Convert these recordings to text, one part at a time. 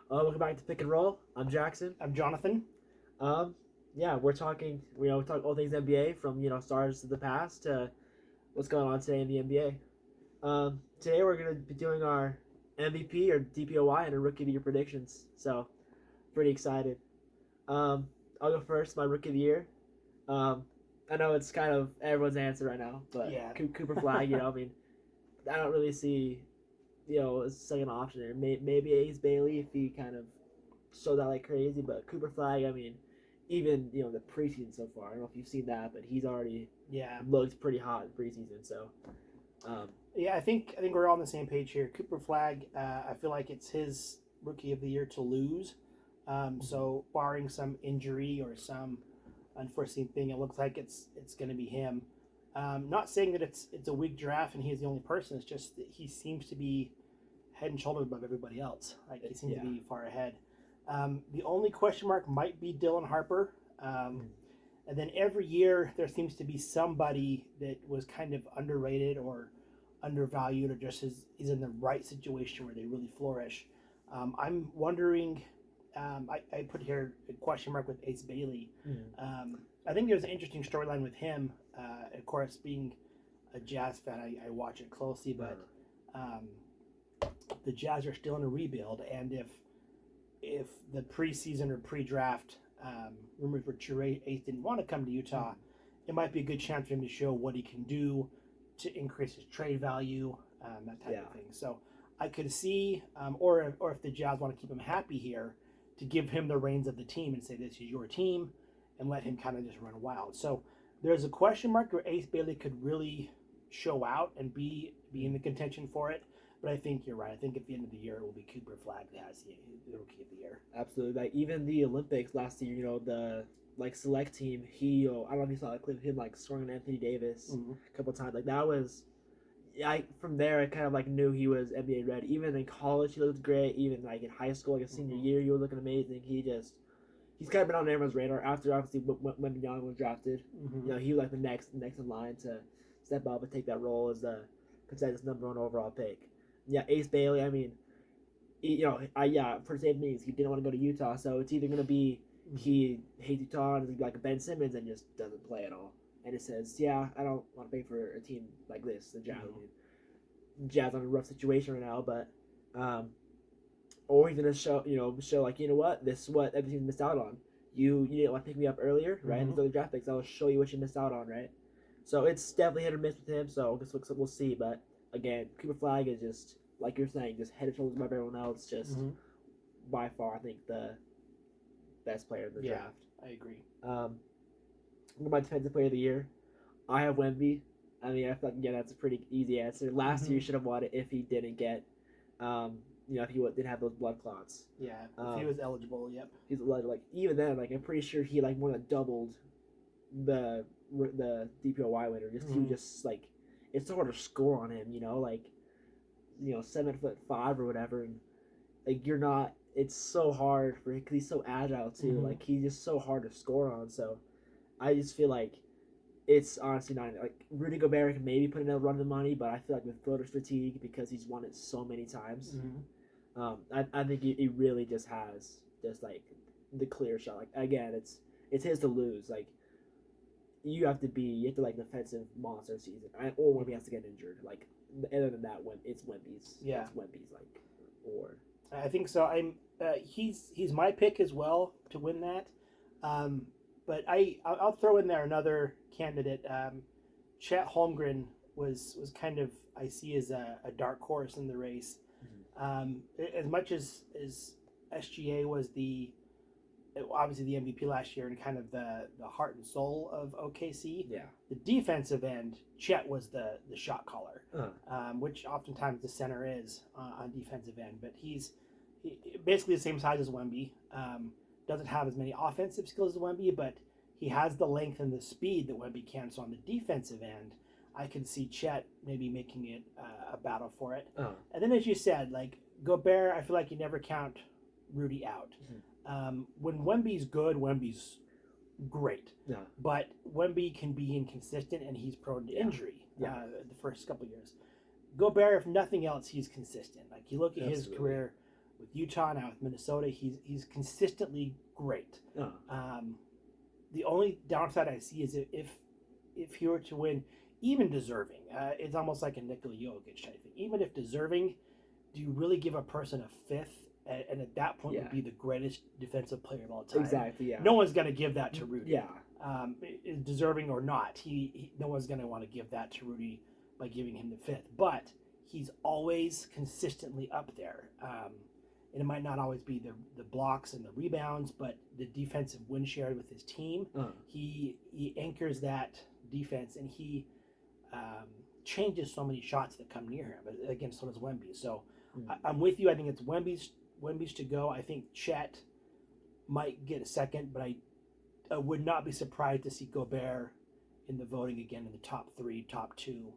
Welcome back to Pick and Roll. I'm Jackson. I'm Jonathan. Um, yeah, we're talking. We talk all things NBA from stars of the past to what's going on today in the NBA. Today we're gonna be doing our MVP or DPOY and a Rookie of the Year predictions. So, pretty excited. Um, I'll go first. My Rookie of the Year. Um, I know it's kind of everyone's answer right now, but Yeah. Cooper Flag. I mean, I don't really see a second option there. Maybe Ace Bailey if he kind of showed out like crazy, but Cooper Flag, I mean, even the preseason so far. I don't know if you've seen that, but he's already looked pretty hot in preseason. So, Yeah, I think we're all on the same page here. Cooper Flag, I feel like it's his rookie of the year to lose. So barring some injury or some unforeseen thing, it looks like it's going to be him. Not saying that it's a weak draft and he's the only person. It's just that he seems to be head and shoulders above everybody else. Like he seems to be far ahead. The only question mark might be Dylan Harper. And then every year there seems to be somebody that was kind of underrated or undervalued or just is in the right situation where they really flourish. I'm wondering, I put here a question mark with Ace Bailey. I think there's an interesting storyline with him. Of course, being a Jazz fan, I watch it closely, but the Jazz are still in a rebuild, and if the preseason or pre-draft rumors were true, Ace didn't want to come to Utah, it might be a good chance for him to show what he can do to increase his trade value, that type of thing. So I could see, or if the Jazz want to keep him happy here, to give him the reins of the team and say this is your team, and let him kind of just run wild. So there's a question mark where Ace Bailey could really show out and be in the contention for it. But I think you're right. I think at the end of the year, it will be Cooper Flag that has the Rookie of the Year. Absolutely. Like even the Olympics last year, the select team, I don't know if you saw a clip of him scoring Anthony Davis a couple times. Like that was, from there I kind of knew he was NBA ready. Even in college, he looked great. Even in high school, his senior year, he was looking amazing. He's kind of been on everyone's radar after obviously when Young was drafted. He was the next in line to step up and take that role as the consensus #1 overall pick. Yeah, Ace Bailey. I mean, for the same means he didn't want to go to Utah, so it's either gonna be he hates Utah and is like Ben Simmons and just doesn't play at all, and it says, I don't want to pay for a team like this, the Jazz. I mean, Jazz on a rough situation right now, but or he's gonna show what, this is what everything missed out on. You didn't want to pick me up earlier, right? And these other draft picks, I'll show you what you missed out on, right? So it's definitely hit or miss with him. So I guess we'll see, but. Again, Cooper Flag is just, like you're saying, just head and shoulders above everyone else. Just by far, I think, the best player in the draft. I agree. My defensive player of the year, I have Wemby. I mean, I feel like, that's a pretty easy answer. Last year, he should have won it if he didn't get, if he didn't have those blood clots. Yeah, if he was eligible, yep. He's even then, I'm pretty sure he, more than doubled the DPOY winner. Just he was just, it's so hard to score on him, 7'5" or whatever, and you're not. It's so hard for him because he's so agile too. He's just so hard to score on. So, I just feel like it's honestly not Rudy Gobert can maybe put another run of the money, but I feel like with voters fatigue because he's won it so many times. I think he really just has the clear shot. Again, it's his to lose. You have to defensive monster season, or when he has to get injured. Other than that, when it's Wemby's. Yeah, it's Wemby's. Or I think so. He's my pick as well to win that. But I'll throw in there another candidate. Chet Holmgren was kind of, I see as a dark horse in the race. As much as SGA was obviously the MVP last year and kind of the heart and soul of OKC. Yeah. The defensive end, Chet was the shot caller, which oftentimes the center is on defensive end. But he's basically the same size as Wemby. Doesn't have as many offensive skills as Wemby, but he has the length and the speed that Wemby can. So on the defensive end, I could see Chet maybe making it a battle for it. And then as you said, Gobert, I feel like you never count Rudy out. When Wemby's good, Wemby's great. Yeah. But Wemby can be inconsistent, and he's prone to injury the first couple of years. Gobert, if nothing else, he's consistent. You look at his career, with Utah, now with Minnesota. He's consistently great. The only downside I see is if he were to win, even deserving, it's almost like a Nikola Jokic type thing. Even if deserving, do you really give a person a fifth? And at that point, would be the greatest defensive player of all time. Exactly. Yeah. No one's going to give that to Rudy. Yeah. Deserving or not, no one's going to want to give that to Rudy by giving him the fifth. But he's always consistently up there. And it might not always be the blocks and the rebounds, but the defensive win share with his team. He anchors that defense, and he changes so many shots that come near him. But again, so does Wemby. So I'm with you. I think it's Wemby's to go. I think Chet might get a second, but I would not be surprised to see Gobert in the voting again in the top 3, top 2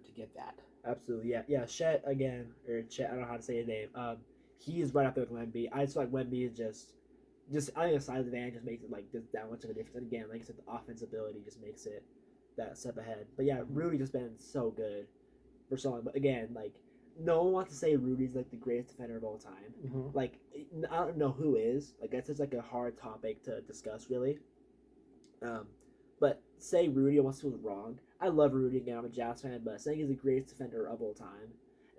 to get that. Absolutely, yeah. Chet again, or Chet. I don't know how to say his name. He is right up there with Wemby. I just feel like Wemby is just I think the size of the van just makes it like just that much of a difference. And again, like I said, the offense ability just makes it that step ahead. But yeah, Rudy just been so good for so long. But again, like no one wants to say Rudy's like the greatest defender of all time. Like I don't know who is. Like that's just like a hard topic to discuss, really. But say Rudy almost feels wrong. I love Rudy again. I'm a Jazz fan, but saying he's the greatest defender of all time,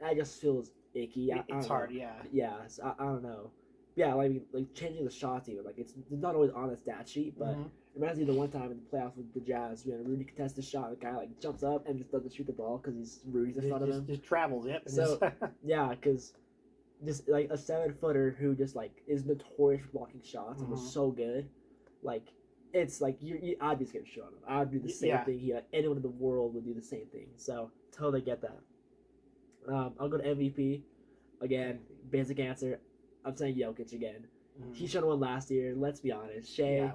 I just feels icky. It's hard, yeah. Yeah, so I don't know. Yeah, like changing the shots even. Like it's not always on the stat sheet, but it reminds me of the one time in the playoffs with the Jazz, Rudy contests the shot, the guy like jumps up and just doesn't shoot the ball because Rudy's in front of him. Just travels, yep. So yeah, because just like a 7-footer who just like is notorious for blocking shots and was so good, like. It's like I'd be scared to shoot on him. I'd do the same thing. Anyone in the world would do the same thing. So totally get that. I'll go to MVP again. Basic answer. I'm saying Jokic again. He should have won last year. Let's be honest. Shea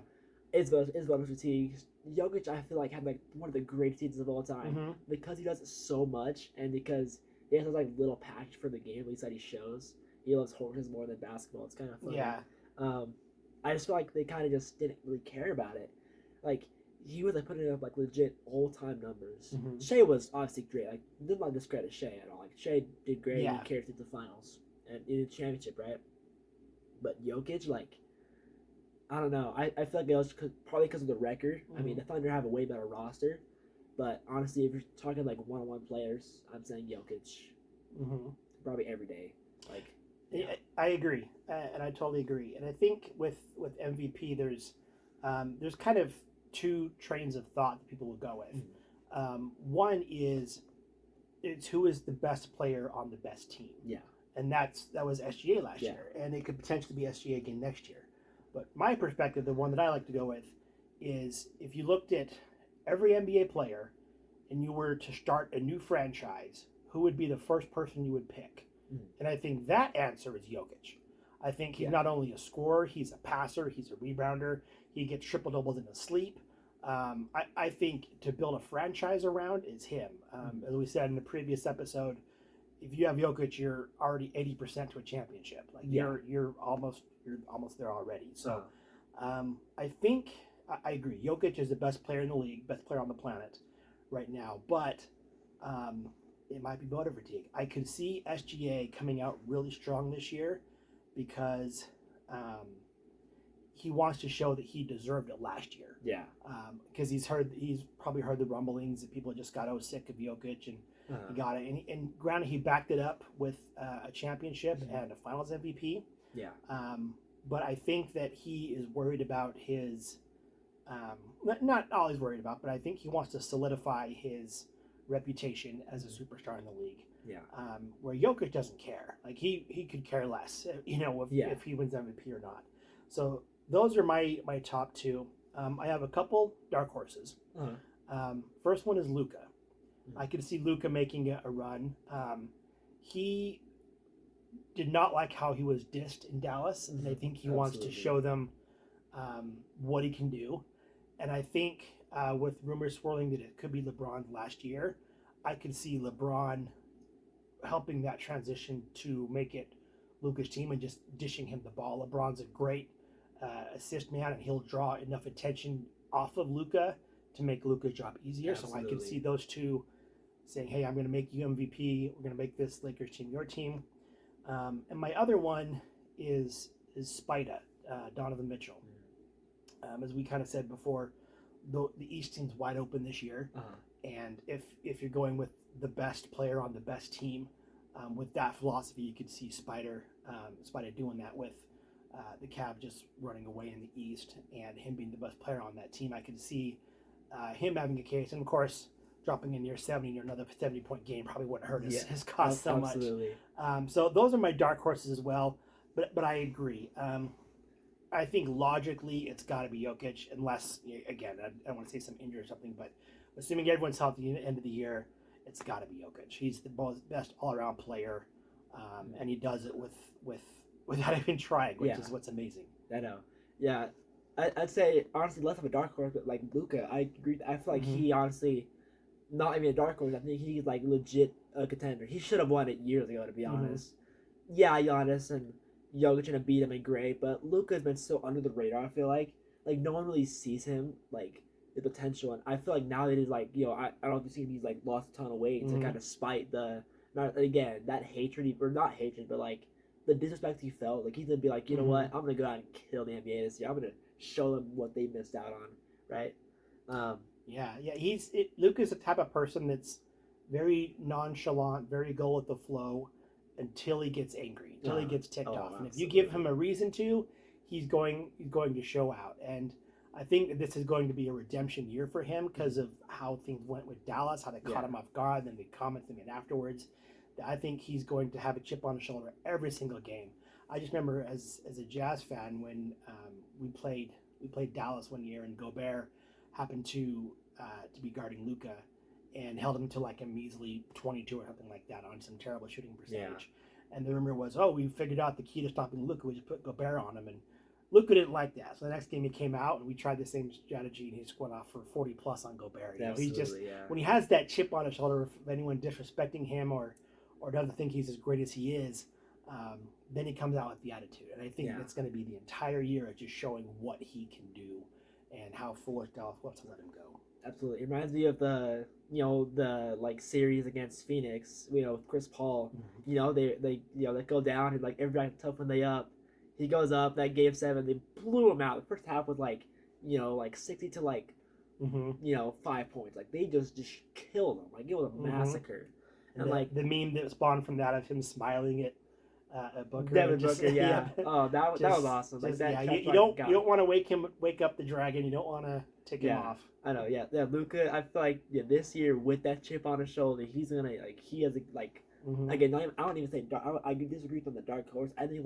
is bonus fatigue. Jokic, I feel like had like one of the greatest seasons of all time because he does it so much and because he has like little package for the game. At least that he shows. He loves horses more than basketball. It's kind of funny. Yeah. I just feel like they kind of just didn't really care about it. Like, he was like putting up like legit all-time numbers. Shea was obviously great. Like, did not discredit Shea at all. Like, Shea did great. He carried to the finals and in the championship, right? But Jokic, like, I don't know. I feel like it was probably because of the record. I mean, the Thunder have a way better roster, but honestly, if you're talking like one-on-one players, I'm saying Jokic probably every day. Like. Yeah. I agree, and I totally agree. And I think with MVP, there's kind of 2 trains of thought that people will go with. One is it's who is the best player on the best team. Yeah, and that was SGA last year, and it could potentially be SGA again next year. But my perspective, the one that I like to go with, is if you looked at every NBA player, and you were to start a new franchise, who would be the first person you would pick? And I think that answer is Jokic. I think he's not only a scorer, he's a passer, he's a rebounder, he gets triple doubles in his sleep. I think to build a franchise around is him. As we said in the previous episode, if you have Jokic, you're already 80% to a championship. Like you're almost there already. So I think I agree. Jokic is the best player in the league, best player on the planet right now. But it might be voter fatigue. I could see SGA coming out really strong this year because he wants to show that he deserved it last year. Yeah. Because he's probably heard the rumblings that people just got sick of Jokic and he got it. And granted, he backed it up with a championship and a Finals MVP. Yeah. But I think that he is worried about his not always worried about, but I think he wants to solidify his reputation as a superstar in the league. Yeah. Where Jokic doesn't care. Like he could care less, if he wins MVP or not. So those are my top 2. I have a couple dark horses. First one is Luka. I could see Luka making a run. He did not like how he was dissed in Dallas, and I think he wants to show them what he can do. And I think with rumors swirling that it could be LeBron last year, I could see LeBron helping that transition to make it Luka's team and just dishing him the ball. LeBron's a great assist man, and he'll draw enough attention off of Luka to make Luka's job easier. Absolutely. So I can see those two saying, hey, I'm going to make you MVP. We're going to make this Lakers team your team. And my other one is Spida, Donovan Mitchell. As we kind of said before, the East seems wide open this year, and if you're going with the best player on the best team, with that philosophy, you could see Spida doing that with the Cavs just running away in the East and him being the best player on that team. I could see him having a case, and of course, dropping in near 70 or another 70-point game probably wouldn't hurt his cause so absolutely. much. So those are my dark horses as well. But I agree. I think logically it's got to be Jokic, unless, again, I want to say some injury or something, but assuming everyone's healthy at the end of the year, it's got to be Jokic. He's the best all-around player, and he does it without even trying, which is what's amazing. I know. Yeah, I'd say, honestly, less of a dark horse, but like Luka, I agree. I feel like he honestly, not even a dark horse, I think he's like legit a contender. He should have won it years ago, to be honest. Yeah, Giannis and Jokic and beat him and great, but Luka's been so under the radar. I feel like no one really sees him like the potential, and I feel like now that he's like, I don't know if you've seen him, he's like lost a ton of weight to kind of spite the that hatred, or not hatred, but like the disrespect he felt. Like he's gonna be like, you know what, I'm gonna go out and kill the NBA this year. I'm gonna show them what they missed out on, right? Luka's the type of person that's very nonchalant, very go with the flow, until he gets angry, until he gets ticked off. And if you give him a reason to, he's going to show out. And I think that this is going to be a redemption year for him because of how things went with Dallas, how they caught him off guard, then the comments they made afterwards. I think he's going to have a chip on his shoulder every single game. I just remember as a Jazz fan when we played Dallas one year, and Gobert happened to be guarding Luka and held him to like a measly 22 or something like that on some terrible shooting percentage. And the rumor was, we figured out the key to stopping Luka. We just put Gobert on him, and Luka didn't like that. So the next game he came out, and we tried the same strategy, and he scored off for 40 plus on Gobert. He's just when he has that chip on his shoulder, if anyone disrespecting him or doesn't think he's as great as he is, then he comes out with the attitude. And I think that's going to be the entire year of just showing what he can do and how foolish Dallas was to let him go. Absolutely. It reminds me of the like series against Phoenix, with Chris Paul. They go down and like everybody toughen they up. He goes up that game 7, they blew him out. The first half was like 60 to 5 points. Like they just killed him. Like it was a massacre. And the meme that spawned from that of him smiling at Booker. Devin Booker, yeah. Oh, that was awesome. You don't want to wake up the dragon. You don't want to take him off. I know, yeah. Luka, I feel like this year with that chip on his shoulder, he's gonna he has again. I don't even say I disagree on the dark horse. I think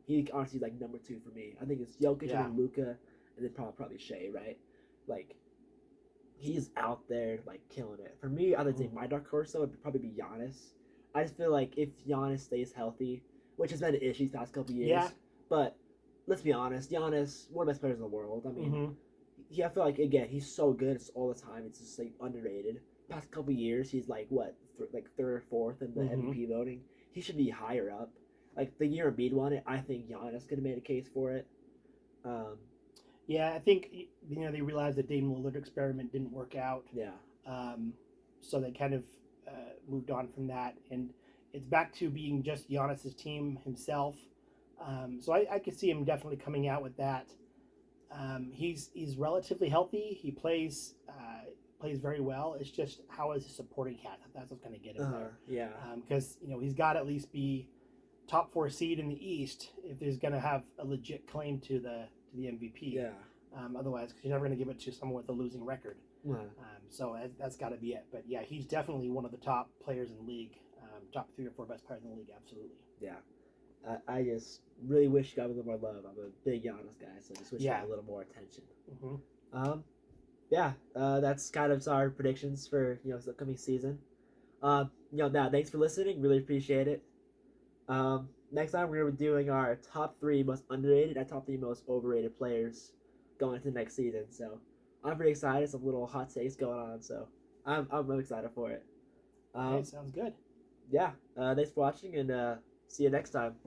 he honestly is number 2 for me. I think it's Jokic and Luka, and then probably Shea, right? He's out there killing it. For me, I would say my dark horse though would probably be Giannis. I just feel like if Giannis stays healthy, which has been an issue these past couple years, but let's be honest, Giannis, one of the best players in the world. I mean, I feel like again he's so good all the time. It's just underrated. Past couple years, he's third or 4th in the MVP voting. He should be higher up. The year Embiid won it, I think Giannis could have made a case for it. I think they realized the Dame Lillard experiment didn't work out. So they kind of moved on from that, and it's back to being just Giannis's team himself. So I could see him definitely coming out with that. He's relatively healthy. He plays very well. It's just how is his supporting cast? That's what's going to get him there. Because he's got to at least be top 4 seed in the East if there's going to have a legit claim to the MVP. Otherwise, because you're never going to give it to someone with a losing record. So that's got to be it. But he's definitely one of the top players in the league. Top 3 or 4 best players in the league, absolutely. I just really wish he got a little more love. I'm a big Giannis guy, so I just wish he got a little more attention. That's kind of our predictions for this upcoming season. Now thanks for listening. Really appreciate it. Next time we're gonna be doing our top 3 most underrated and top 3 most overrated players going into the next season. So I'm pretty excited. Some little hot takes going on, so I'm excited for it. Sounds good. Thanks for watching, and see you next time.